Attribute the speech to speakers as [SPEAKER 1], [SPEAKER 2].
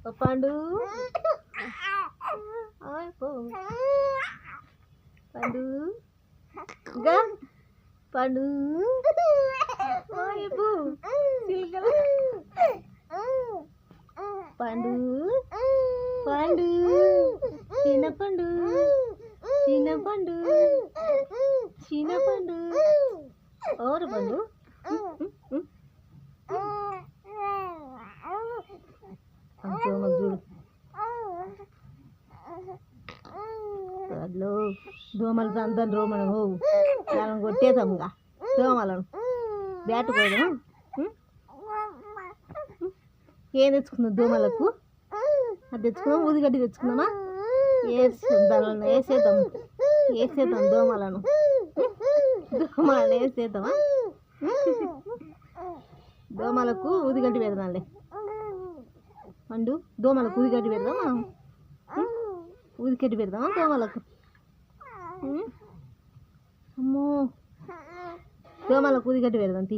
[SPEAKER 1] ఓ పండు పో పండు గా పండు పో చిలుకలు పండు పండు చిన్నపండు చిన్నపండు చిన్నపండు ఓరు పండు చూడు అట్లో దోమలు తందని రోమను వాళ్ళని కొట్టేద్దాముగా దోమలను బ్యాట్ పోదాం. ఏం తెచ్చుకుందాం దోమలకు? అది తెచ్చుకుందాం, ఊదిగడ్డి తెచ్చుకుందామా? వేసేద్దాం వేసేద్దాం దోమలను వేసేద్దామా? దోమలకు ఊదిగడ్డి పెడదాంలే పండు. దోమలకు ఊదిగడ్డి పెడదామా? ఊదిగడ్డి పెడదామా దోమలకు? అమ్మో దోమలకు ఊదిగడ్డి పెడదాం. తీ